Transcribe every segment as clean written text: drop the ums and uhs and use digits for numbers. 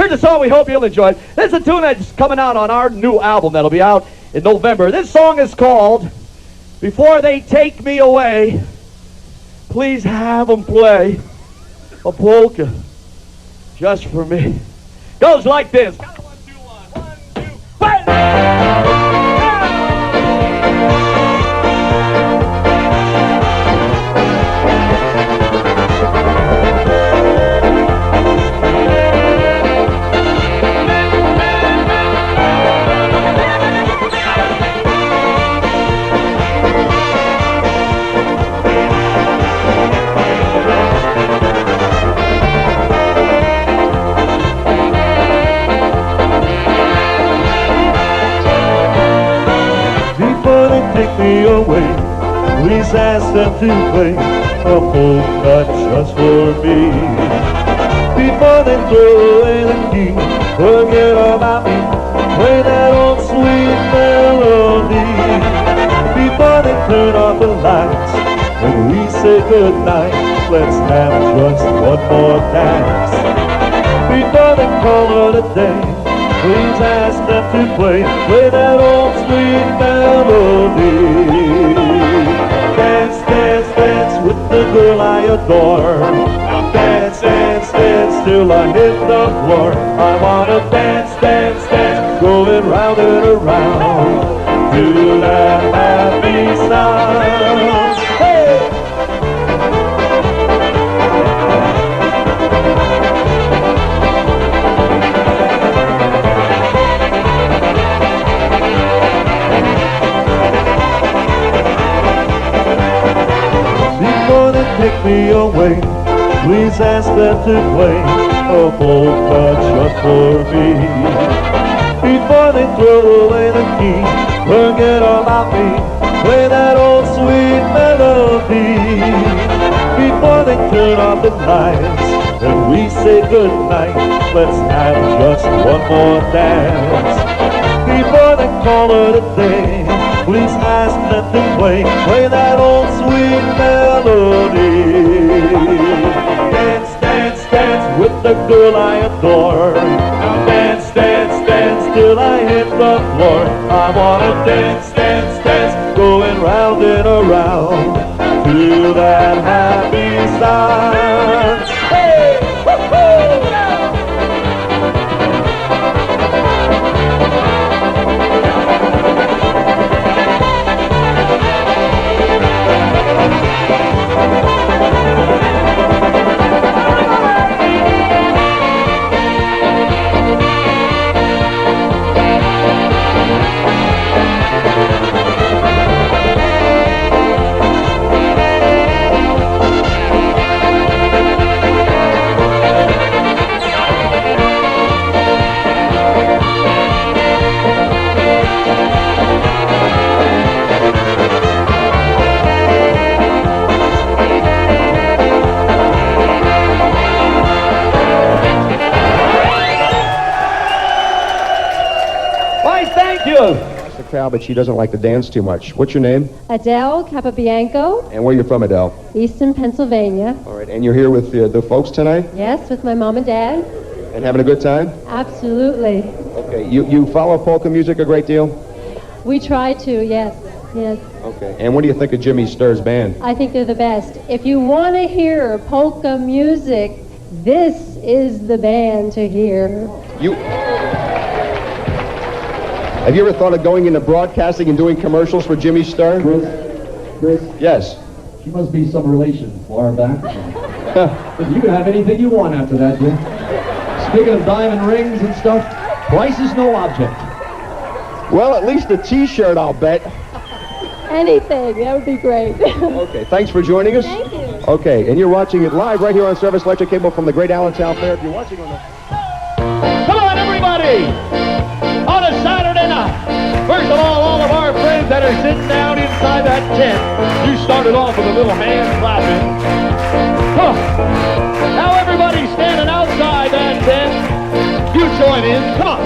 Here's a song we hope you'll enjoy. This is a tune that's coming out on our new album that'll be out in November. This song is called Before They Take Me Away. Please have them play a polka just for me. Goes like this. Count of 1, 2, 1, 1, 2, 1. Take me away, please ask them to play a polka just for me. Before they throw away the key, forget about me, play that old sweet melody. Before they turn off the lights, when we say goodnight, let's have just one more dance. Before they call it a day, please ask them to play that old sweet melody. Dance, dance, dance with the girl I adore. Dance, dance, dance till I hit the floor. I wanna dance, dance, dance, going round and around to that happy sound. Hey! Take me away, please ask them to play a polka just for me. Before they throw away the key, forget about me, play that old sweet melody. Before they turn off the lights and we say goodnight, let's have just one more dance. Before they call it a day, please ask them to play that old sweet melody. Dance, dance, dance with the girl I adore. Now dance, dance, dance till I hit the floor. I wanna dance, dance, dance, going round and around to that happy sound. Hey! Woo-hoo! The crowd, but she doesn't like to dance too much. What's your name? Adele Capabianco, And where are you from, Adele? Easton, Pennsylvania. All right, and you're here with the folks tonight? Yes, with my mom and dad. And having a good time? Absolutely. Okay, you follow polka music a great deal? We try to, yes. Yes. Okay, and what do you think of Jimmy Sturr's band? I think they're the best. If you want to hear polka music, this is the band to hear. Have you ever thought of going into broadcasting and doing commercials for Jimmy Sturr? Chris? Yes. She must be some relation far back. You can have anything you want after that, Jim. Speaking of diamond rings and stuff, price is no object. Well, at least a T-shirt, I'll bet. Anything, that would be great. Okay, thanks for joining us. Thank you. Okay, and you're watching it live right here on Service Electric Cable from the Great Allentown Fair. If you're watching on the... Come on, everybody! On a Saturday night. First of all of our friends that are sitting down inside that tent. You started off with a little hand clapping. Huh. Now everybody standing outside that tent, you join in. Come on.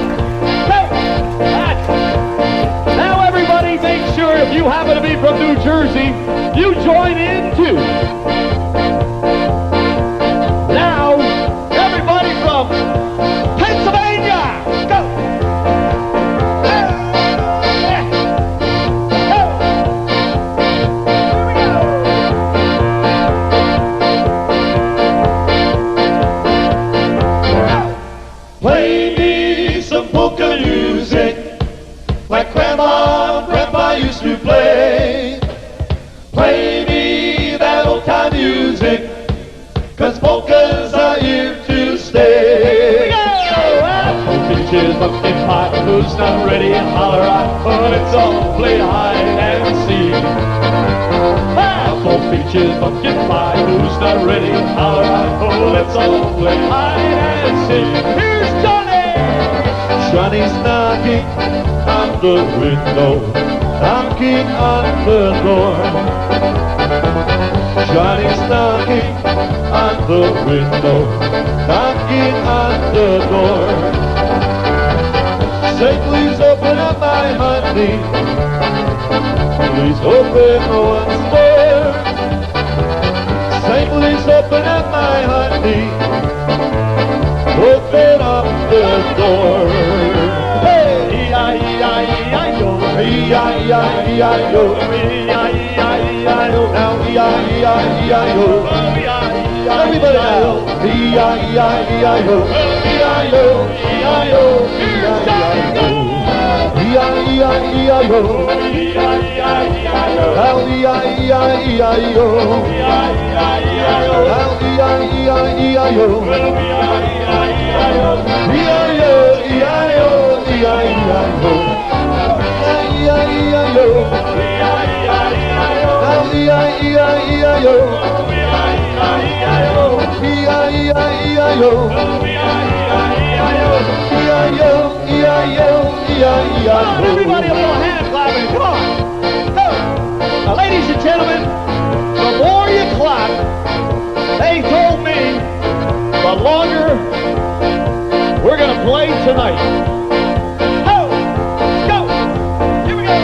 Now everybody make sure if you happen to be from New Jersey, you join in too. Now, everybody from Pennsylvania. peaches, pumpkin pie. Who's not ready? Holler out. Oh, let's all play hide and seek. Apple, peaches, pumpkin pie. Who's not ready? Holler out. Oh, let's all play hide and seek. Here's Johnny. Johnny's knocking on the window, knocking on the door. Johnny's knocking on the window, knocking on the door. Say, please open up, my honey. Please open once more. Say, please open up, my honey. Open up the door. Hey, E-I-E-I-E-I-O, E-I-E-I-E-I-O, E-I-E-I-E-I-O, now E-I-E-I-E-I-O, everybody now, E-I-E-I-E-I-O, E-I-O, E-I-O, E-I-E-I-O, E-I-E-I-E-I-O, now E-I-E-I-E-I-O, now E-I-E-I-E-I-O, Everybody a little hand clapping, come on. Now, ladies and gentlemen, the more you clap, they told me, the longer we're going to play tonight. Go! Go! Here we go!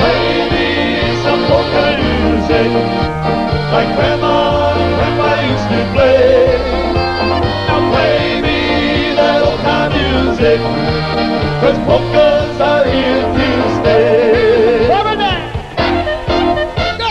Baby, some polka music, like Grandma and Grandpa used to play. Now play me that old time music, 'cause polkas are here to stay. Rubber band! Go!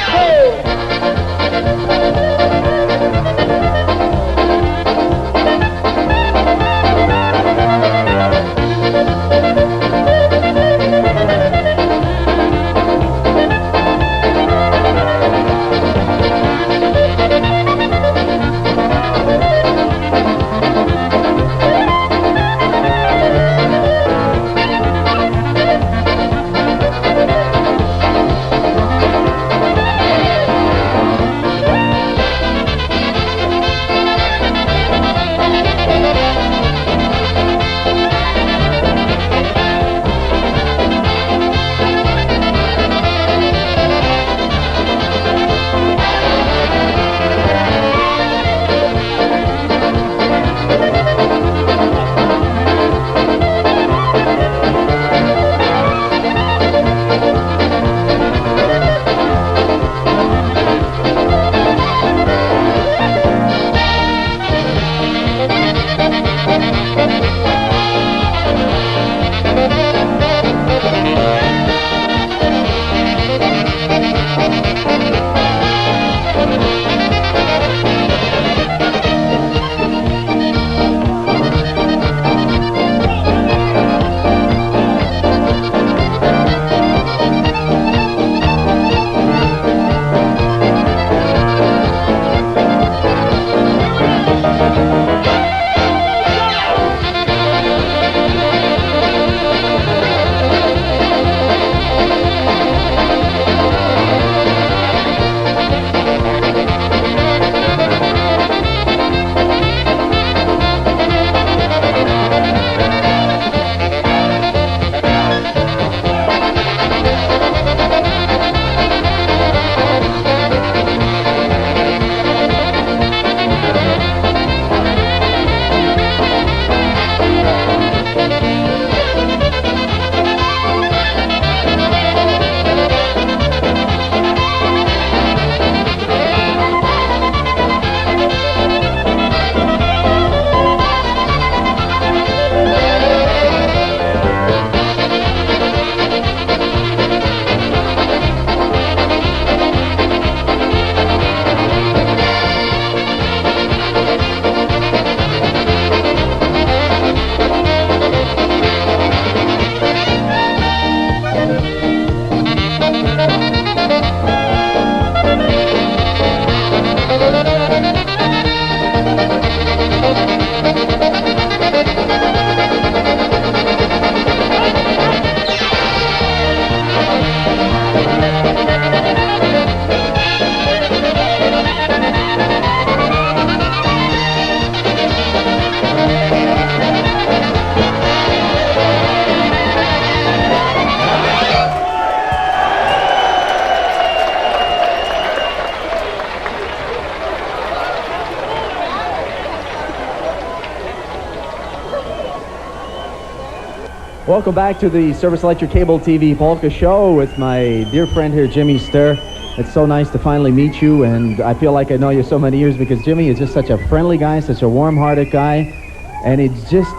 Welcome back to the Service Electric Cable TV Polka Show with my dear friend here, Jimmy Sturr. It's so nice to finally meet you, and I feel like I know you so many years because Jimmy is just such a friendly guy, such a warm-hearted guy, and it's just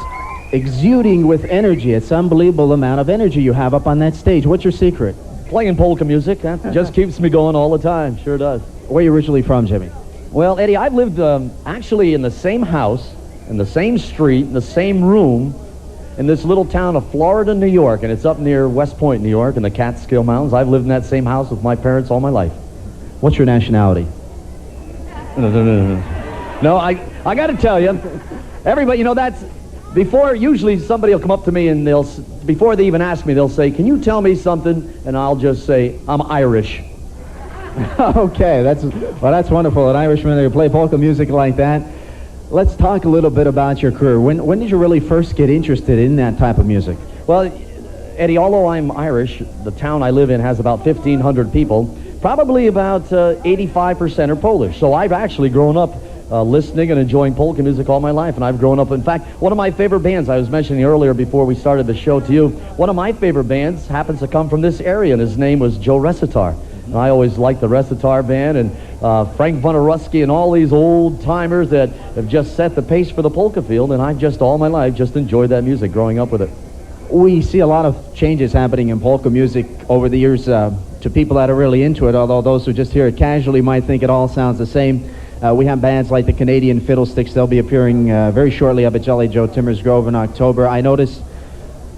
exuding with energy. It's an unbelievable amount of energy you have up on that stage. What's your secret? Playing polka music, that just keeps me going all the time. Sure does. Where are you originally from, Jimmy? Well, Eddie, I've lived actually in the same house, in the same street, in the same room, in this little town of Florida, New York, and it's up near West Point, New York, in the Catskill Mountains. I've lived in that same house with my parents all my life. What's your nationality? No, I got to tell you, everybody, you know, that's, before, usually somebody will come up to me and before they even ask me, they'll say, can you tell me something? And I'll just say, I'm Irish. Okay, that's wonderful. An Irishman who play polka music like that. Let's talk a little bit about your career. When did you really first get interested in that type of music? Well, Eddie, although I'm Irish, the town I live in has about 1,500 people. Probably about 85% are Polish. So I've actually grown up listening and enjoying polka music all my life, and I've grown up. In fact, one of my favorite bands, I was mentioning earlier before we started the show to you, one of my favorite bands happens to come from this area, and his name was Joe Resitar. And I always liked the Resitar band, and Frank Bonaruski and all these old-timers that have just set the pace for the polka field, and I've just all my life just enjoyed that music, growing up with it. We see a lot of changes happening in polka music over the years to people that are really into it, although those who just hear it casually might think it all sounds the same. We have bands like the Canadian Fiddlesticks. They'll be appearing very shortly up at Jolly Joe Timmers Grove in October. I noticed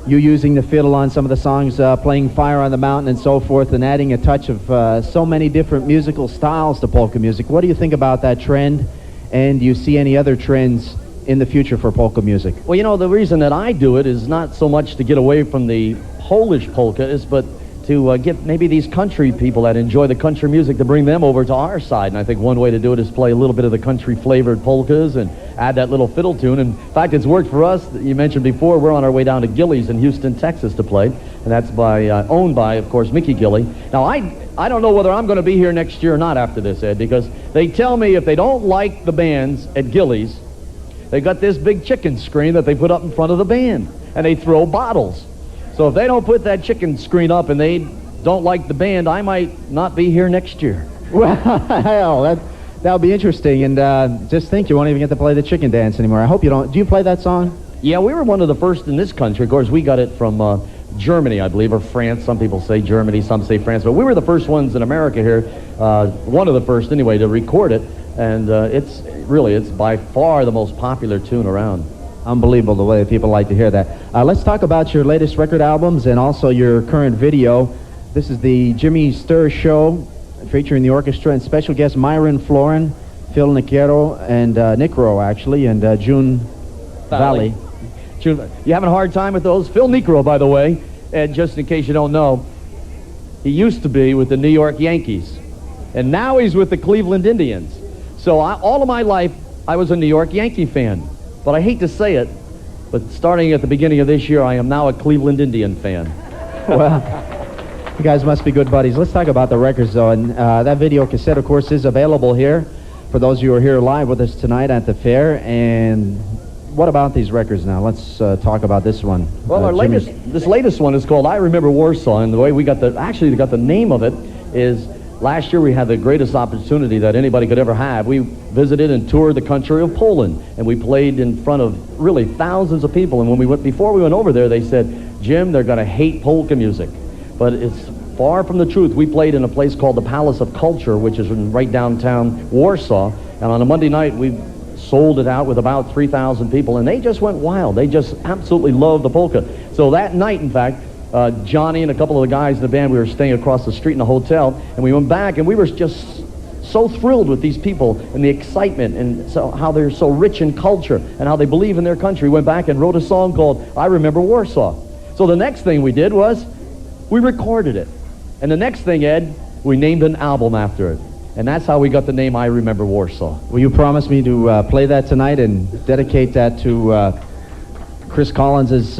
you using the fiddle on some of the songs, playing Fire on the Mountain and so forth, and adding a touch of so many different musical styles to polka music. What do you think about that trend, and do you see any other trends in the future for polka music? Well, you know, the reason that I do it is not so much to get away from the Polish polka, but to get maybe these country people that enjoy the country music to bring them over to our side. And I think one way to do it is play a little bit of the country-flavored polkas and add that little fiddle tune. In fact, it's worked for us. You mentioned before, we're on our way down to Gilley's in Houston, Texas to play. And that's owned by, of course, Mickey Gilley. Now, I don't know whether I'm going to be here next year or not after this, Ed, because they tell me if they don't like the bands at Gilley's, they got this big chicken screen that they put up in front of the band, and they throw bottles. So if they don't put that chicken screen up and they don't like the band, I might not be here next year. Well, that'll be interesting. And just think, you won't even get to play the chicken dance anymore. I hope you don't. Do you play that song? Yeah, we were one of the first in this country. Of course, we got it from Germany, I believe, or France. Some people say Germany, some say France. But we were the first ones in America here, one of the first anyway, to record it. And it's by far the most popular tune around. Unbelievable the way people like to hear that. Let's talk about your latest record albums and also your current video. This is the Jimmy Sturr Show, featuring the orchestra and special guests Myron Florin, Phil Nicero, and Nicro, actually, and June Valley. You having a hard time with those? Phil Nicro, by the way, and just in case you don't know, he used to be with the New York Yankees, and now he's with the Cleveland Indians. So all of my life, I was a New York Yankee fan. But I hate to say it, but starting at the beginning of this year, I am now a Cleveland Indian fan. Well, you guys must be good buddies. Let's talk about the records, though. And that video cassette, of course, is available here for those of you who are here live with us tonight at the fair. And what about these records now? Let's talk about this one. Well, this latest one is called I Remember Warsaw, and the way we got the name of it is last year we had the greatest opportunity that anybody could ever have. We visited and toured the country of Poland, and we played in front of really thousands of people. And before we went over there, they said, Jim, they're going to hate polka music. But it's far from the truth. We played in a place called the Palace of Culture, which is right downtown Warsaw. And on a Monday night, we sold it out with about 3,000 people, and they just went wild. They just absolutely loved the polka. So that night, in fact, Johnny and a couple of the guys in the band, we were staying across the street in a hotel, and we went back, and we were just so thrilled with these people and the excitement and so how they're so rich in culture and how they believe in their country. We went back and wrote a song called I Remember Warsaw. So the next thing we did was we recorded it. And the next thing, Ed, we named an album after it. And that's how we got the name I Remember Warsaw. Will you promise me to play that tonight and dedicate that to Chris Collins's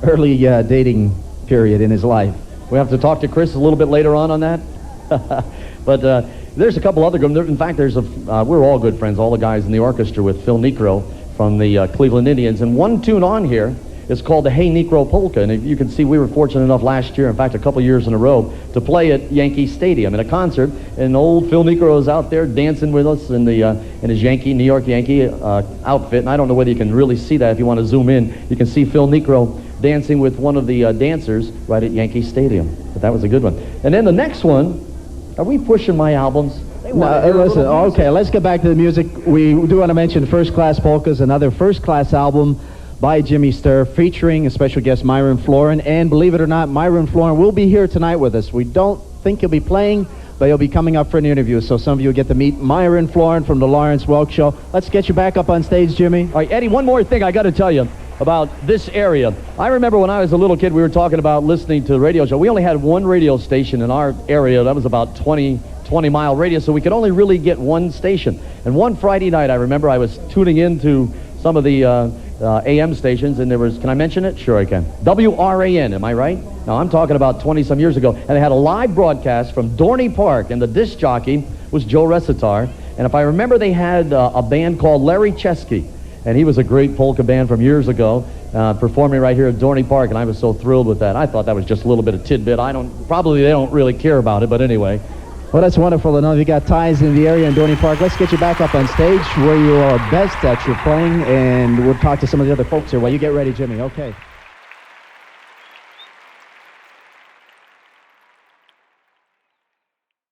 early dating period in his life? We have to talk to Chris a little bit later on that. But there's a couple other good. In fact, we're all good friends, all the guys in the orchestra with Phil Nicro from the Cleveland Indians. And one tune on here is called the Hey Negro Polka. And you can see we were fortunate enough last year, in fact, a couple years in a row, to play at Yankee Stadium in a concert. And old Phil Negro is out there dancing with us in his New York Yankee outfit. And I don't know whether you can really see that if you want to zoom in. You can see Phil Negro dancing with one of the dancers right at Yankee Stadium. But that was a good one. And then the next one, are we pushing my albums? No, listen, okay, let's get back to the music. We do want to mention First Class Polkas, another first-class album by Jimmy Sturr, featuring a special guest, Myron Florin. And believe it or not, Myron Florin will be here tonight with us. We don't think he'll be playing, but he'll be coming up for an interview. So some of you will get to meet Myron Florin from the Lawrence Welk Show. Let's get you back up on stage, Jimmy. All right, Eddie, one more thing I got to tell you about this area. I remember when I was a little kid, we were talking about listening to the radio show. We only had one radio station in our area. That was about 20-mile radius, so we could only really get one station. And one Friday night, I remember I was tuning into some of the AM stations, and there was, can I mention it? Sure I can. WRAN, am I right? Now, I'm talking about 20-some years ago, and they had a live broadcast from Dorney Park, and the disc jockey was Joe Resitar. And if I remember, they had a band called Larry Chesky, and he was a great polka band from years ago, performing right here at Dorney Park, and I was so thrilled with that. I thought that was just a little bit of tidbit. Probably they don't really care about it, but anyway. Well, that's wonderful to know you got ties in the area in Dorney Park. Let's get you back up on stage where you are best at your playing, and we'll talk to some of the other folks here while you get ready, Jimmy. Okay.